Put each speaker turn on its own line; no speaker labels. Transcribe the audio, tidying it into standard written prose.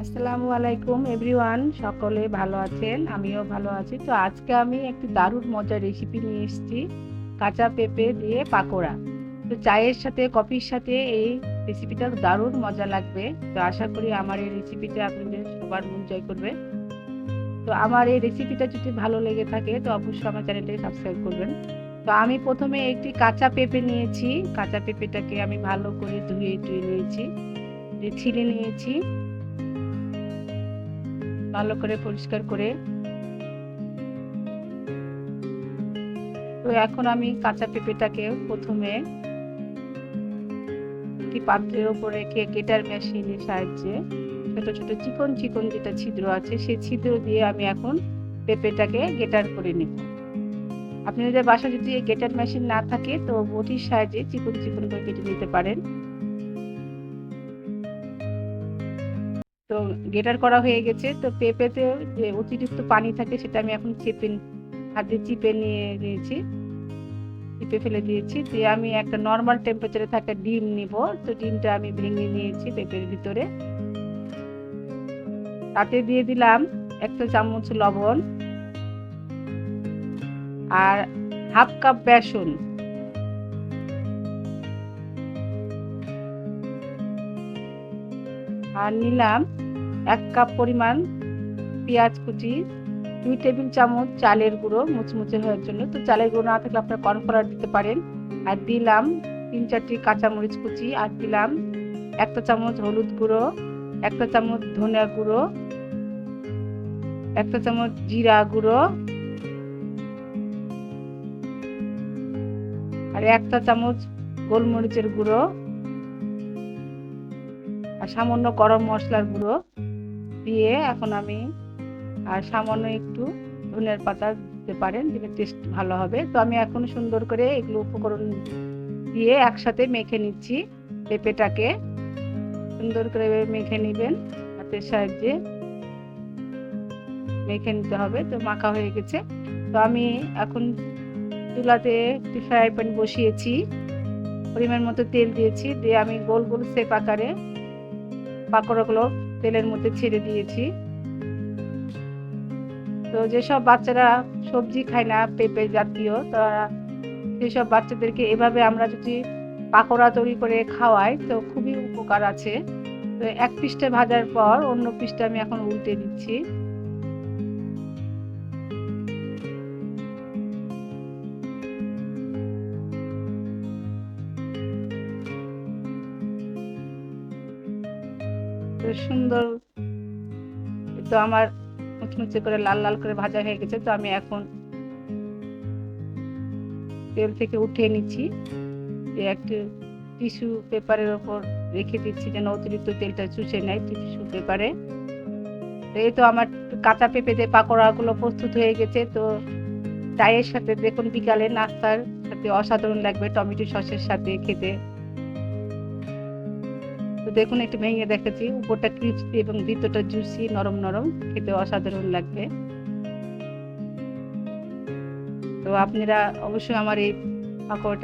আসসালামু আলাইকুম এভরিওয়ান, সকলে ভালো আছেন? আমিও ভালো আছি। তো আজকে আমি একটি দারুণ মজার রেসিপি নিয়ে এসেছি, কাঁচা পেঁপে দিয়ে পাকোড়া। তো চায়ের সাথে কফির সাথে এই রেসিপিটা দারুণ মজা লাগবে। তো আশা করি আমার এই রেসিপিটা আপনাদের সবার মন জয় করবে। তো আমার এই রেসিপিটা যদি ভালো লেগে থাকে তো অবশ্যই আমার চ্যানেলটাকে সাবস্ক্রাইব করবেন। তো আমি প্রথমে একটি কাঁচা পেঁপে নিয়েছি। কাঁচা পেঁপেটাকে আমি ভালো করে ধুয়ে নিয়েছি, ছিলে নিয়েছি ভালো করে পরিষ্কার করে। তো এখন আমি কাঁচা পেঁপেটাকে প্রথমে একটি পাত্রের উপর রেখে গ্রেটার মেশিনের সাহায্যে ছোট ছোট চিকন চিকন যেটা ছিদ্র আছে সেই ছিদ্র দিয়ে আমি এখন পেঁপেটাকে গ্রেটার করে নিব। আপনাদের বাসায় যদি গ্রেটার মেশিন না থাকে তো বটির সাহায্যে চিকন চিকন করে কেটে নিতে পারেন। তো গ্রেটার করা হয়ে গেছে। তো পেঁপেতে যে অতিরিক্ত পানি থাকে সেটা আমি এখন হাত দিয়ে চিপে নিয়েছি, চিপে ফেলে দিয়েছি। দিয়ে আমি একটা নর্মাল টেম্পারেচারে থাকা ডিম নিব। তো ডিমটা আমি ভেঙে নিয়েছি পেঁপের ভিতরে। তাতে দিয়ে দিলাম 1 চামচ লবণ আর হাফ কাপ বেসন, আর নিলাম 1 কাপ পরিমাণ পেঁয়াজ কুচি, 2 টেবিল চামচ চালের গুঁড়ো মুচমুচে হওয়ার জন্য। তো চালের গুঁড়ো না থাকলে আপনারা কর্নফ্লাওয়ার দিতে পারেন। আর দিলাম 3-4টি কাঁচামরিচ কুচি, আর দিলাম 1 চামচ হলুদ গুঁড়ো, 1 চামচ ধনিয়া গুঁড়ো, 1 চামচ জিরা গুঁড়ো, আর 1 চামচ গোলমরিচের গুঁড়ো, আর সামান্য গরম মশলার গুঁড়ো দিয়ে এখন আমি আর সামান্য একটু ধনিয়ার পাতা দিতে পারেন, দিলে টেস্ট ভালো হবে। তো আমি এখন সুন্দর করে এগুলো উপকরণ দিয়ে একসাথে মেখে নিচ্ছি। পেঁপেটাকে সুন্দর করে মেখে নেবেন, হাতের সাহায্যে মেখে নিতে হবে। তো মাখা হয়ে গেছে। তো আমি এখন চুলাতে একটি ফ্রাই প্যান বসিয়েছি, পরিমাণ মতো তেল দিয়েছি, দিয়ে আমি গোল গোল শেপ আকারে পাকোড়াগুলো তেলের মধ্যে ছেড়ে দিয়েছি। তো যেসব বাচ্চারা সবজি খায় না পেঁপে জাতীয়, তারা সেসব বাচ্চাদেরকে এভাবে আমরা যদি পাকোড়া তৈরি করে খাওয়াই তো খুবই উপকার আছে। তো এক পিসটা ভাজার পর অন্য পিসটা আমি এখন উল্টে দিচ্ছি। তো সুন্দর, তো আমার মুচমুচে করে লাল লাল করে ভাজা হয়ে গেছে। তো আমি এখন তেল থেকে উঠিয়ে নিচ্ছি, একটু টিস্যু পেপারের ওপর রেখে দিচ্ছি যেন অতিরিক্ত তেলটা চুষে নেয় টিস্যু পেপারে। তো এই তো আমার কাঁচা পেঁপে দিয়ে পাকোড়াগুলো প্রস্তুত হয়ে গেছে। তো চায়ের সাথে দেখুন, বিকালে নাস্তার সাথে অসাধারণ লাগবে টমেটো সসের সাথে খেতে। তো দেখুন, একটু ভেঙে দেখেছি, উপরটা ক্রিস্পি এবং ভিতরটা জুসি নরম নরম, খেতে অসাধারণ লাগবে। তো আপনারা অবশ্যই আমার এই পাকোড়াটা